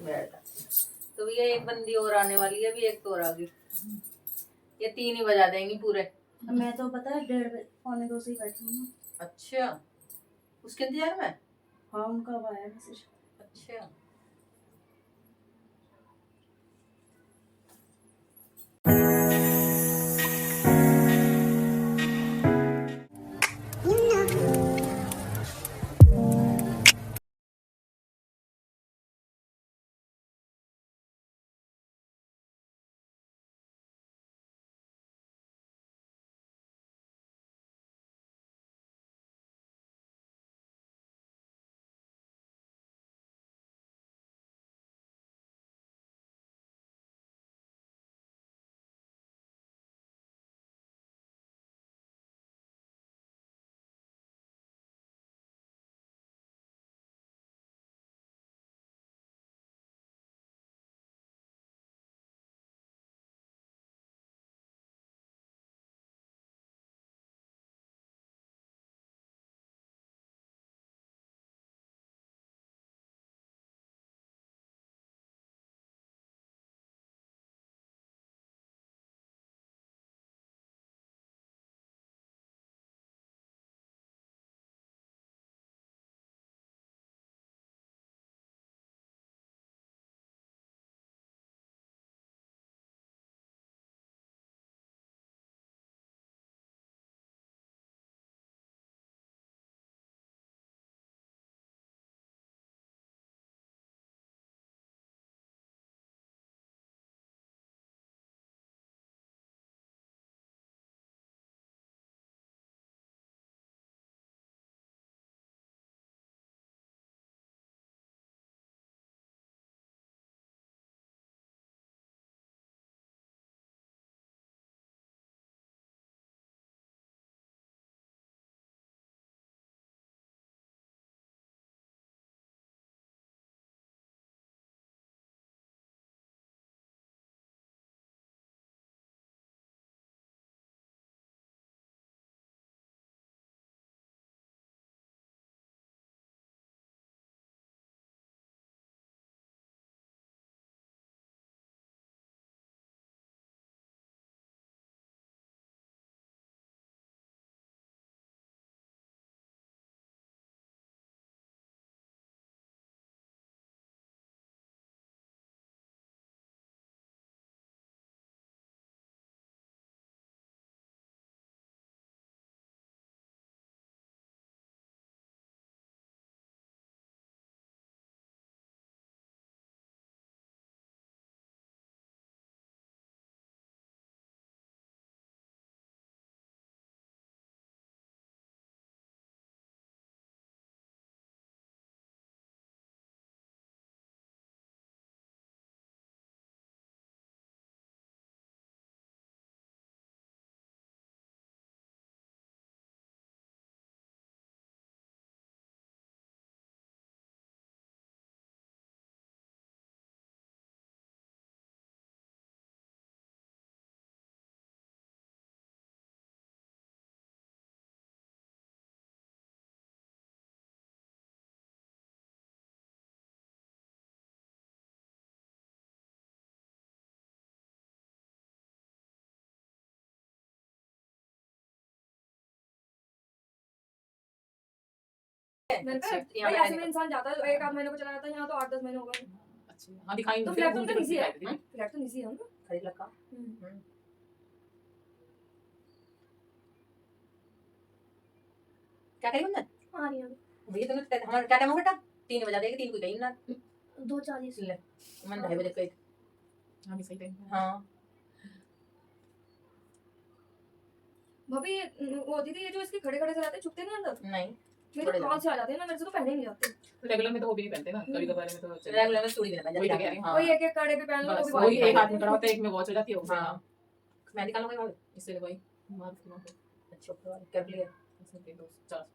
बैठ। तो ये एक बंदी और आने वाली है, अभी एक तो और आ गई, ये 3 ही बजा देंगी पूरे। मैं तो पता है 1:30 पौने 2 से ही बैठी हूँ। अच्छा, उसके इंतजार में? हाँ, उनका अब आया मैसेज। अच्छा। ऐसे में इंसान जाता है 1 आध महीने को चला जाता है, यहाँ तो 8-10 महीने हो गए। अच्छा, हाँ दिखाई तो नहीं फ्लैट तो उनका नीचे है, दिखाई देती फ्लैट तो नीचे है उनका। खरीद लगा। क्या करी बंदन? आ रही है भैया तुमने हमारा क्या टाइम हो बेटा? 3 बजा देगी, 3 को गई ना। 2:40 ले मन 2:30 बजे गई। हाँ भी सही टाइम है। हाँ भाभी वो होती थी ये जो इसके खड़े खड़े से रहते हैं, छुपते नहीं अंदर। नहीं, मेरे तो हाथ से आ जाते हैं ना, मेरे से तो पहने ही नहीं जाते। तो रेगुलर में तो वो भी नहीं पहनते ना, कभी कभार में तो चल रेगुलर में चूड़ी भी ना वही तो कह रही हूँ। हाँ वही एक कड़े पे पहन लो, वो बस भी वही बाहर एक हाथ में खड़ा होता है, एक में वॉच हो जाती है। हाँ मैं निकालूंगी भाभी इससे वही मार मार अच्छा वाली कर लिया इसमें के 2 4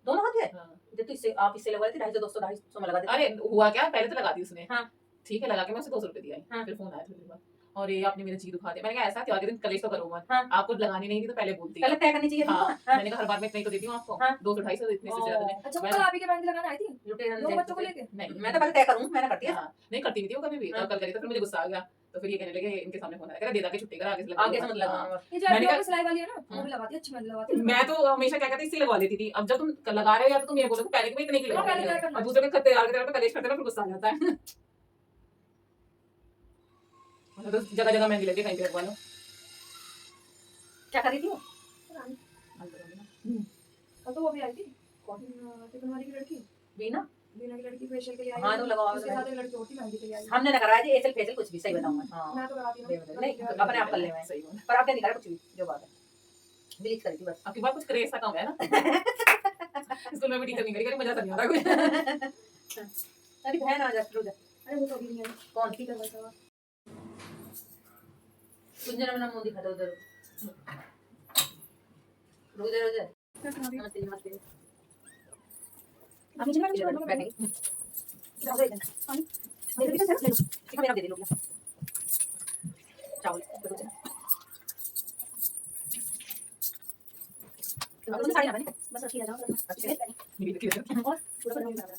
दोनों हाथ है। हाँ तो इससे आप इससे लगवा देती 250 200 250 में लगा देती। अरे हुआ क्या, पहले तो लगा दी उसने। हाँ ठीक है, लगा के मैं उसे 200 रुपए दिया। हाँ। फिर फोन आया थोड़ी देर बाद, और ये आपने मेरे जी दुखा दिया। मैंने कहा ऐसा त्योहार के दिन कलेश तो करो मत, हाँ। आपको लगानी नहीं थी तो पहले बोलती। पहले तय करनी चाहिए थी। हाँ, हाँ। मैंने कहा हर बार मैं इतना ही तो देती हूँ आपको, हाँ। 200-250 इतने से ज्यादा नहीं। अच्छा वो मैं- कल आप ही के मेहंदी लगाने आई थी लुटे दोनों बच्चों को लेके? नहीं, मैं तो पहले तय करूँ, मैंने करती है। हाँ, नहीं करती नहीं थी वो कभी भी। हाँ। कल करी तो फिर मुझे गुस्सा आ गया, तो फिर ये कहने लगे इनके सामने फोन आया, कह रहा दे दा के छुट्टी करा, आगे से आगे से मत लगा। लगाना। ये जो मैंने आप कहा- सिलाई वाली है ना वो भी लगाती है, अच्छी मेहंदी लगाती है। मैं तो हमेशा क्या कहती इससे लगवा लेती थी। अब जब तुम लगा रहे हो या तो तुम ये बोलो कि पहले की इतने की हाँ, लगा पहले रहे तय हो करना। और दूसरे के तैयार के पे कलेश करते ना, फिर गुस्सा आ जाता है। मतलब तो जगह जगह मेहंदी लगे, कहीं पे लगवा लो। क्या कर रही थी वो? कल तो वो भी आई थी टिफिन वाली की लड़की, बीना? बीना की लड़की फेशियल के लिए आई हाँ, थी। तो लगाओ, उसके लगाओ। साथ एक लड़की और थी मेहंदी के लिए आई थी। हमने ना कराया जी एचएल फेशियल कुछ भी, सही बताऊं मैं। हाँ। मैं तो कराती हूँ नहीं, नहीं, अपने आप कर ले मैं। सही बात। पर आपने नहीं करा कुछ भी, जो बात है। डिलीट करी थी बस। आपके पास कुछ क्रेज सा कम है ना। स्कूल में भी टीचर नहीं करी, मजा नहीं आ रहा कुछ। अरे बहन आ जा, रुक जा। अरे वो तो अभी नहीं आई, कौन? ठीक है बता। कुंजन अपना मुंह दिखा दो उधर। रुक जा, रुक जा। क्या सुना रही हो? नमस्ते, नमस्ते। आप नीचे बैठ जाओ, बैठेंगे। जाओ इधर। पानी मेरे भी तो ले लो। ठीक है, मेरा दे दे लो। चावल देखो जा। आप लोग साड़ी ना पहने, बस अच्छी रह जाओ। अच्छे से। ये भी देखिए। और पूरा बना बना रहा है।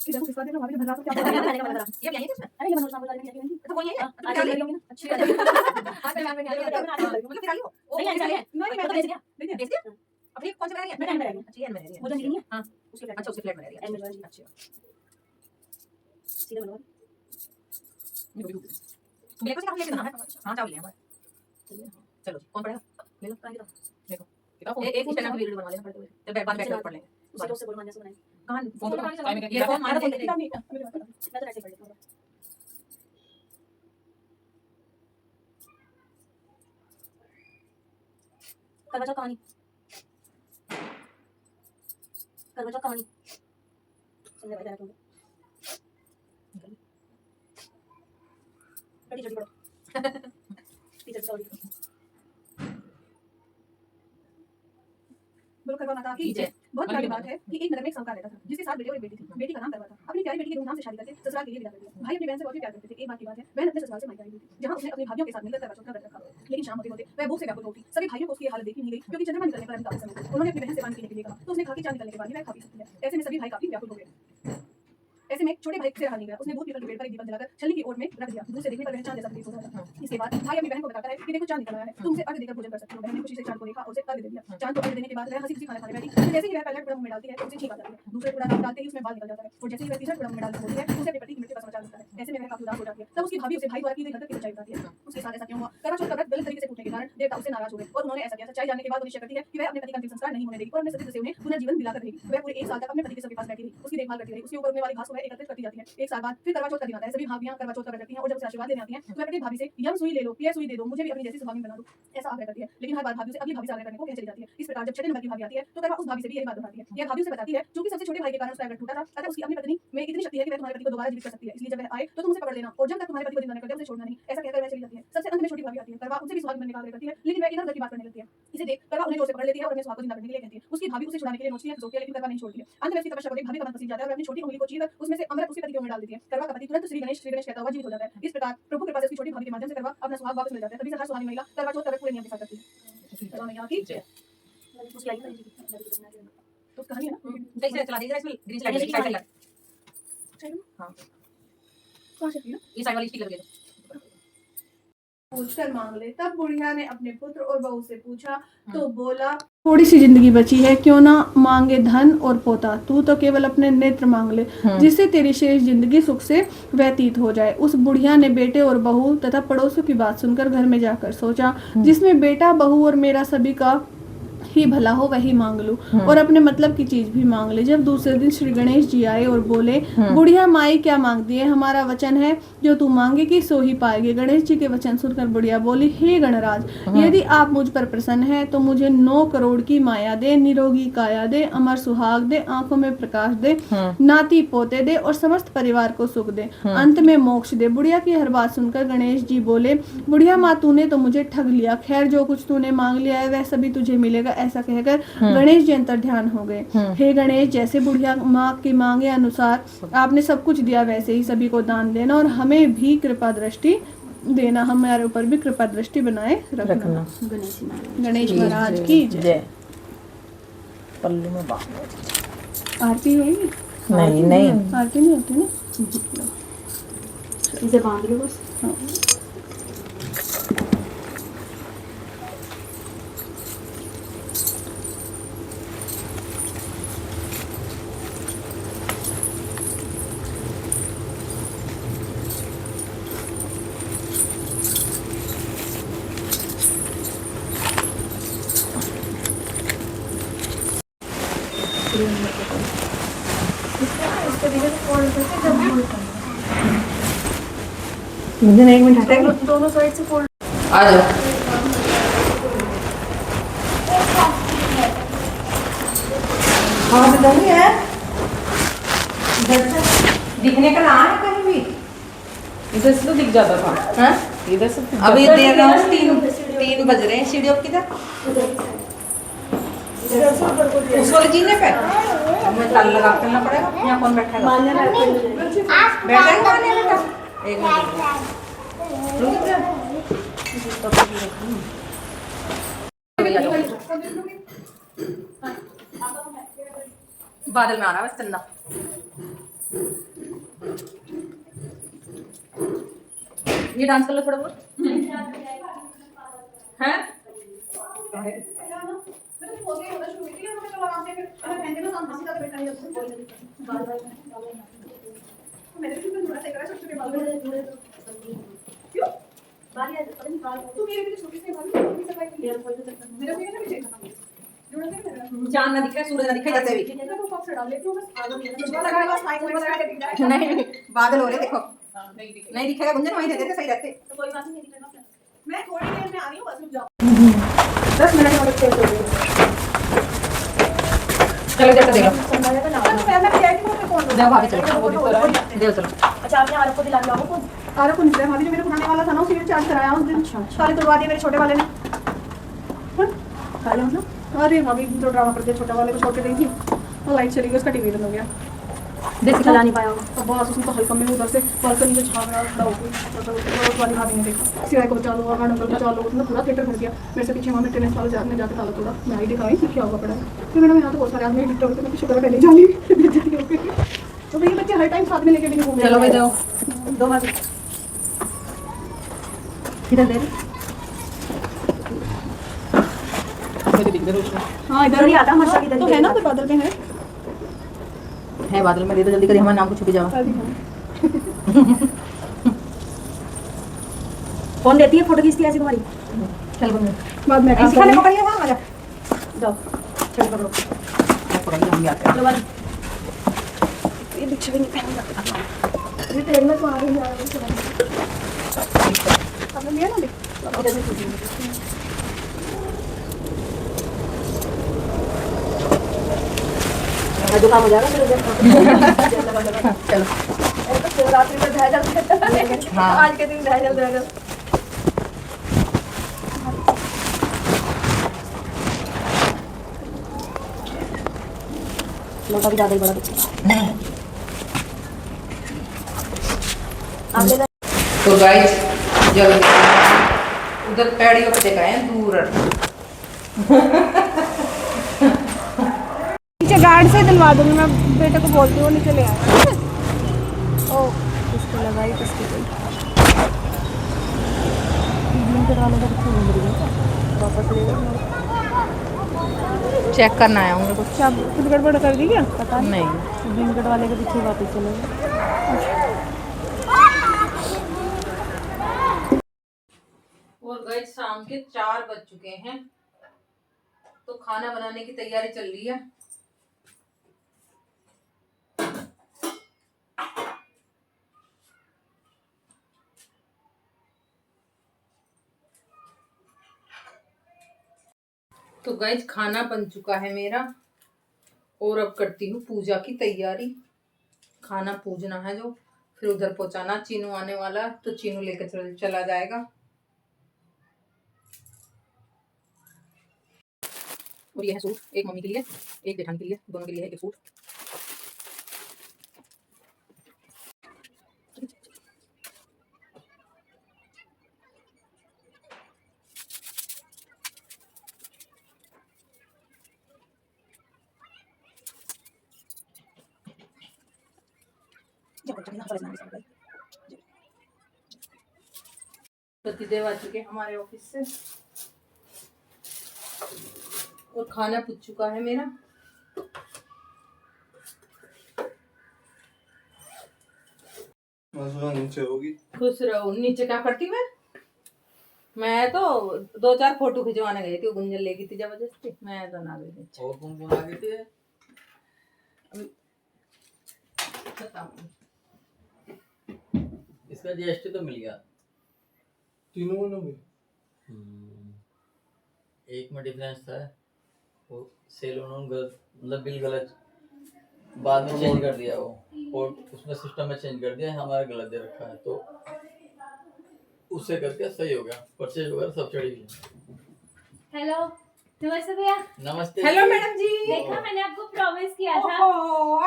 इधर कुछ कर देना, भाभी भगा तो क्या मैंने बोल मैंने कहा ये क्या है इसमें? अरे ये मनोज नाम वाली लड़की तो वही है। आज क्या लगी ले? होंगी ना अच्छी बात है। आज मैं में नहीं आ मतलब फिर आई हो? वो नहीं, कौन सी नहीं, वाली है? नहीं मैं तो तो भेज भेज दिया। दिया भेज दिया? अब ये कौन सी बना रही है? मैं में रह गई। अच्छी है, मैं रह रही है। वो जो नहीं है हाँ। उसके फ्लैट अच्छा, उसके फ्लैट में रह रही है। एम में रह रही है। अच्छा। सीधे बनवा ये भी दूध। मेरे को चावल लेके देना है। हाँ, चावल ले आऊंगा। चलो जी, कौन पढ़ेगा? ले लो। किताब एक इंस्टाग्राम की वीडियो बनवा लेना पड़ते हुए। फिर बैठ बाद में बैठ पढ़ लेंगे। उसे दोस्त से बोल मान्या से बनाई कहां फोन तो टाइम में ये फोन मार दे। किताब नहीं है मेरे पास। मैं तो ऐसे पढ़ लेती हूँ करवा चौथ कहानी सुनने वाले तुम टीचर पढ़ो टीचर सॉरी बोलो करवा माता की जय। बहुत बड़ी बात है कि एक नगर में एक साहूकार रहता था जिसके साथ बेटे और एक बेटी थी। बेटी का नाम करवा था। अपनी प्यारी बेटी की धूमधाम से शादी करके ससुराल के लिए विदा कर दिया। भाई अपनी बहन से बहुत ही प्यार करते थे। एक बार की बात है, बहन अपने ससुराल से मायके आई हुई थी, जहां उसने अपनी भाभियों के साथ मिलकर करवा चौथ का व्रत रखा। लेकिन शाम होते होते वह भूख से व्याकुल हो उठी। सभी भाइयों को उसकी हालत देखी नहीं गई क्योंकि चंद्रमा निकलने पर अभी काफी समय था। उन्होंने अपनी बहन से पानी पीने के लिए कहा तो उसने कहा कि चांद निकलने के बाद ही वह खा पी सकती है। ऐसे में सभी भाई काफी व्याकुल हो गए। ऐसे में छोटे भाई से रहा नहीं गया। उसने दूध पीकर पेड़ पर एक दीपक जलाकर छलनी की ओर में रख दिया। दूर से देखने पर वह चांद जैसा प्रतीत होता था। इसके बाद भाई अपनी बहन को बताता है कि देखो चांद निकल आया है, तुम उसे अर्घ्य देकर पूजन कर सकते हो। बहन ने खुशी से चांद को देखा और उसे अर्घ्य दे दिया। चांद को अर्घ्य देने के बाद वह हंसी खुशी खाना खाने बैठी। तो जैसे ही वह पहला टुकड़ा मुंह में डालती है तो उसे छींक आ जाती है। दूसरे टुकड़ा डालते ही उसमें बाल निकल जाता है और जैसे ही वह तीसरा टुकड़ा मुंह में डालती होती है तो उसे अपने पति की मृत्यु का समाचार मिलता है। ऐसे में वह काफी उदास हो जाती है। तब उसकी भाभी उसे भाई द्वारा की गई हरकत की सच्चाई बताती है। उसके साथ ऐसा क्यों हुआ? करवा चौथ का व्रत गलत तरीके से टूटने के कारण देवता उससे नाराज हो गए और उन्होंने ऐसा किया। सच्चाई जानने के बाद वो निश्चय करती है कि वह अपने पति का अंतिम संस्कार नहीं होने देगी और अपने सतीत्व से उन्हें पुनर्जीवन दिलाकर रहेगी। वह पूरे 1 साल तक अपने पति के सबके पास बैठी रही, उसकी देखभाल करती रही, उसके ऊपर उगने वाली घास को वह एकत्रित करती जाती है। 1 साल बाद फिर करवा चौथ का दिन आता है। सभी भाभियां करवा चौथ का व्रत रखती हैं और जब उसे आशीर्वाद लेने आती हैं तो वह अपनी भाभी से यम सुई ले लो, यह सुई दे दो, मुझे भी अपनी जैसी सुहागिन बना दो, ऐसा आग्रह करती है। लेकिन हर बार भाभी से अगली भाभी से आग्रह करने को कह चली जाती है। इस प्रकार जब 6 नंबर की भाभी आती है तो करवा उस भाभी से भी यही बात दोहराती है। यह भाभी उसे बताती है क्योंकि सबसे छोटे भाई के कारण उसका व्रत टूटा था, अतः उसकी अपनी पत्नी में इतनी शक्ति है कि वह तुम्हारे पति को दोबारा जीवित कर सकती है। इसलिए जब वह आए तो तुम उसे पकड़ लेना और जब तक तुम्हारे पति को जिंदा न कर दे उसे छोड़ना नहीं। ऐसा कहकर वह चली जाती है। सबसे अंत में छोटी भाभी आती है। करवा उनसे भी सुहागिन बनने का आग्रह करती है लेकिन वह इधर उधर की बात करने लगती है। इसे देख करवा उन्हें जोर से पकड़ लेती है और अपने सुहाग को जिंदा करने के लिए कहती है। उसकी भाभी उसे छुड़ाने के लिए नोचती है, खींचती है, लेकिन करवा नहीं छोड़ती है। अंत में उसकी तपस्या को देख भाभी का मन पसीज जाता है और अपनी छोटी उंगली को चीरकर उसमें से अमृत उसके पति के मुंह में डाल देती है। करवा का पति तुरंत श्री गणेश कहता हुआ जीवित हो जाता है। इस प्रकार प्रभु कृपा से उसकी छोटी भाभी के माध्यम से करवा अपना सुहाग वापस मिल जाता है। तभी से हर सुहानी महिला करवा चौथ का व्रत पूरे नियम के साथ करती है। करवा मैया की जय। उसकी आई थी तो कहानी है ना कैसे चला दीजिए इसमें ग्रीन लाइट की साइड लग। हां, कहां से थी ना ये साइड वाली स्टिक लग गई। पूछकर मांग ले। तब बुढ़िया ने अपने पुत्र और बहू से पूछा तो बोला, थोड़ी सी जिंदगी बची है, क्यों ना मांगे धन और पोता, तू तो केवल अपने नेत्र मांग ले जिससे तेरी शेष जिंदगी सुख से व्यतीत हो जाए। उस बुढ़िया ने बेटे और बहू तथा पड़ोसियों की बात सुनकर घर में जाकर सोचा जिसमें बेटा बहू और मेरा सभी का ही भला हो वही मांग लूं और अपने मतलब की चीज भी मांग ले। जब दूसरे दिन श्री गणेश जी आए और बोले, बुढ़िया माई क्या मांगती है? हमारा वचन है जो तू मांगेगी सो ही पाएगी। गणेश जी के वचन सुनकर बुढ़िया बोली, हे गणराज, यदि आप मुझ पर प्रसन्न हैं तो मुझे 9 करोड़ की माया दे, निरोगी काया दे, अमर सुहाग दे, आंखों में प्रकाश दे, नाती पोते दे और समस्त परिवार को सुख दे, अंत में मोक्ष दे। बुढ़िया की हर बात सुनकर गणेश जी बोले, बुढ़िया माँ तूने तो मुझे ठग लिया, खैर जो कुछ तूने मांग लिया है वह सभी तुझे मिलेगा। ऐसा कहकर गणेश जी अंतर ध्यान हो गए। हे गणेश, जैसे बुढ़िया माँ की मांगे अनुसार आपने सब कुछ दिया वैसे ही सभी को दान देना और हमें भी कृपा दृष्टि देना, हमारे ऊपर भी कृपा दृष्टि बनाए रखना। गणेश महाराज की जय। पल्लू में बांध। आरती होगी? नहीं नहीं, आरती नहीं होती ना। इसे बांध लो बस। हाँ। मुझे 1 मिनट हटेगा। दोनों साइड से फोल्ड। आ जाओ। हाँ तो नहीं है, इधर से दिखने का ना है कहीं भी। इधर से तो दिख जाता था। हाँ इधर से अभी देर रात 3 बज रहे हैं। सीढ़ियों किधर? उस वाले जीने पे हमें ताला लगा के करना पड़ेगा। यहाँ कौन बैठा है? बैठा है बेटा। 1 मिनट रुक जा। बादल में आ रहा है बस चंदा। ये डांस कर लो थोड़ा बहुत। हैं? चांद ना दिखा, सूरज ना दिखा, जैसे भी नहीं बादल हो रहे देखो। नहीं दिखेगा गुंजन, वहीं दे देते सही रहते। कोई बात नहीं दिखेगा। मैं थोड़ी देर में आ रही हूँ, बस रुक जाओ। 10 मिनट में तेज हो गई। चलो जैसा देगा। मैं पीआईटी मोड में फोन कर जाओ भाभी चलो। देव चलो। अच्छा आपने आरफ को दिला दिया वो फोन? आरफ को नहीं, भाभी जो मेरे पुराने वाला था ना, उसी ने चार्ज कराया उस दिन। सारे तोड़वा दिए मेरे छोटे वाले ने। काले मतलब? अरे भाभी जो ड्रामा करते छोटे वाले को छोड़ के गई थी, और लाइट चली गई, उसका टीवी बंद हो गया। देख चला नहीं पाया होगा। अब बस उसको हल्का में उधर से बालकनी से छाप रहा खड़ा हो गई। वाली भाभी ने देखा, सिवाय को बचा लो और मैडम को बचा लो, उसने पूरा थिएटर भर गया। मेरे से पीछे वहाँ में टेनिस वाले जाने जाके ताला तोड़ा। मैं आई दिखाई क्या होगा पड़ा। फिर मैंने यहाँ तो बहुत सारे आदमी इकट्ठे होते, मैं शुक्र पहले जानी तो भैया बच्चे हर टाइम साथ में लेके भी नहीं घूमते। चलो भाई जाओ। 2 बार इधर दे। हाँ इधर नहीं आता मशा इधर तो है ना, तो बादल में है बादल में। दे दो जल्दी करिए, हमारे नाम को छुपी जाओ। कौन देती है फोटो खींचती है ऐसी तुम्हारी? चल बंद बाद में ऐसी खाने पकड़िए। हाँ मजा जाओ चल पकड़ो। पकड़िए, हम भी आते हैं। चलो बात ये बिच्छू भी नहीं पहन ये ट्रेन में तो आ रही है। आपने लिया ना अभी? इधर से पूछिए। जो काम हो जाएगा फिर चलो शिवरात्रि में ढाई जल हाँ। आज के दिन ढाई जल जाएगा। लोटा भी ज्यादा ही बड़ा दिखता है। आप ले तो गाइस जब उधर पेड़ियों पे देखा है दूर। नीचे गार्ड से दिलवा दूंगी, मैं बेटे को बोलती हूँ नीचे ले आया। ओ इसको लगाई किसकी कोई दिन के वाले का क्यों घूम रही है? वापस ले गए। चेक करना आया हूँ कुछ। क्या कुछ गड़बड़ कर दी क्या? पता नहीं दिन वाले के पीछे वापस चले गए। और गए शाम के 4 बज चुके हैं, तो खाना बनाने की तैयारी चल रही है। तो गाइस खाना बन चुका है मेरा, और अब करती हूँ पूजा की तैयारी। खाना पूजना है जो, फिर उधर पहुंचाना। चीनू आने वाला, तो चीनू लेकर चला जाएगा। और ये है सूट, एक मम्मी के लिए, एक जेठानी के लिए, दोनों के लिए है एक सूट। पतिदेव आ चुके हमारे ऑफिस से और खाना पूछ चुका है मेरा। नीचे होगी। खुश रहो। नीचे क्या करती मैं तो 2-4 फोटो खिंचवाने गई थी, गुंजन लेगी थी जबरदस्ती, मैं तो ना गई नीचे। और कौन आ गए थे? इसका जीएसटी तो मिल गया तीनों में। एक में डिफरेंस था, वो सेल उन्होंने मतलब बिल गलत बाद में चेंज कर दिया, वो और उसमें सिस्टम में चेंज कर दिया, हमारा गलत दे रखा है, तो उससे करके सही हो गया, परचेज वगैरह सब चढ़ी गई। हेलो नमस्ते भैया। नमस्ते। हेलो मैडम जी। देखा मैंने आपको प्रॉमिस किया था।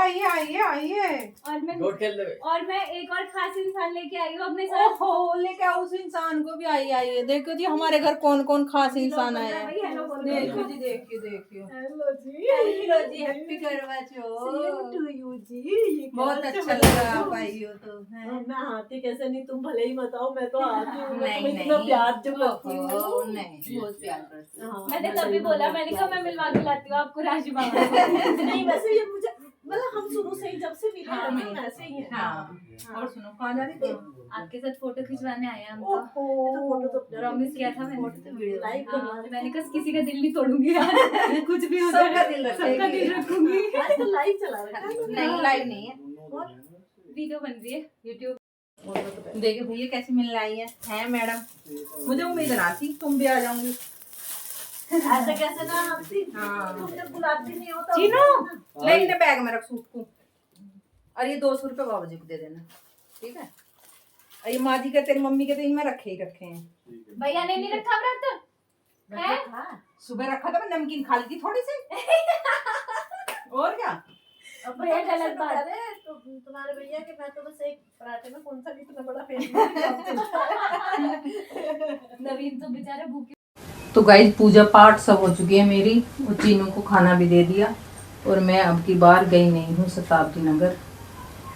आइए आइए आइए। और मैं गोट खेल रहे। और मैं एक और खास इंसान लेके आई हूँ अपने साथ। ओहो, लेके आओ उस इंसान को भी। आइए देखो जी हमारे घर कौन कौन खास इंसान आए हैं। हेलो बोलो। देखो जी देखियो। हेलो जी। हेलो जी, हैप्पी करवा चौथ। टू यू जी। बहुत अच्छा लगा आप आई हो तो। मैं आती कैसे नहीं, तुम भले ही बताओ, मैं तो आती हूँ। नहीं इतना प्यार जो करती ओहो, हूँ। नहीं बहुत प्यार करती हूँ। हाँ, मैंने मैं तभी सही बोला, में मैंने प्यार कहा मैं मिलवा के लाती हूँ आपको राशि बाबा से। नहीं वैसे ये मुझे मतलब हम शुरू से ही जब से मिले हाँ, हैं, हम ऐसे ही हैं। हाँ। और सुनो कहाँ जा रही थी? आपके साथ फोटो खिंचवाने आए हैं हम तो। ओहो, फोटो तो प्रॉमिस किया था मैंने। फोटो तो वीडियो लाइव हाँ, मैंने कहा किसी का दिल नहीं तोड़ूंगी यार। कुछ भी हो जाए सबका दिल रखेगी। सबका दिल रखूंगी। आज तो लाइव चला रखा है। नहीं लाइव नहीं है, वीडियो बन रही है यूट्यूब। देखो भैया कैसे मिलने आई है मैडम। मुझे उम्मीद ना थी तुम भी आ जाऊंगी। ऐसे कैसे ना आती? हाँ। तुम जब बुलाती नहीं हो तो चीनू ले इन्हें बैग में रख सूट को, और ये 200 रुपये बाबू जी को दे देना, ठीक है? और ये माँ जी के तेरी मम्मी के तो इनमें रखे ही रखे हैं। भैया ने नहीं रखा व्रत है? सुबह रखा था, मैं नमकीन खा ली थी थोड़ी सी। और क्या? अब भैया भैया गलत बात। अरे तो तुम्हारे भैया के मैं तो बस एक पराठे में कौन सा भी इतना बड़ा फेंक नवीन तो बेचारा भूखे। तो गाइस पूजा पाठ सब हो चुकी है मेरी, और चीनू को खाना भी दे दिया। और मैं अब की बार गई नहीं हूँ शताब्दी नगर,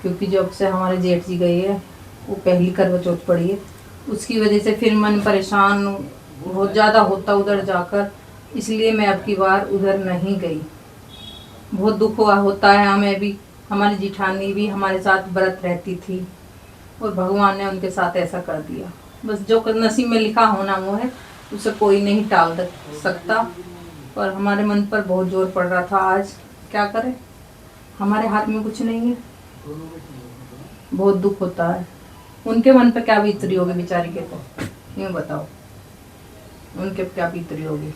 क्योंकि जब से हमारे जेठ जी गई है वो पहली करवा चौथ पड़ी है, उसकी वजह से फिर मन परेशान बहुत ज़्यादा होता उधर जाकर, इसलिए मैं अब की बार उधर नहीं गई। बहुत दुख हुआ होता है हमें भी। हमारी जिठानी भी हमारे साथ व्रत रहती थी और भगवान ने उनके साथ ऐसा कर दिया। बस जो नसीब में लिखा होना वो है, उसे कोई नहीं टाल सकता। और हमारे मन पर बहुत जोर पड़ रहा था आज, क्या करें, हमारे हाथ में कुछ नहीं है। बहुत दुख होता है। उनके मन पे क्या बीत रही होगी बेचारी के, तो यूँ बताओ उनके क्या बीत रही होगी।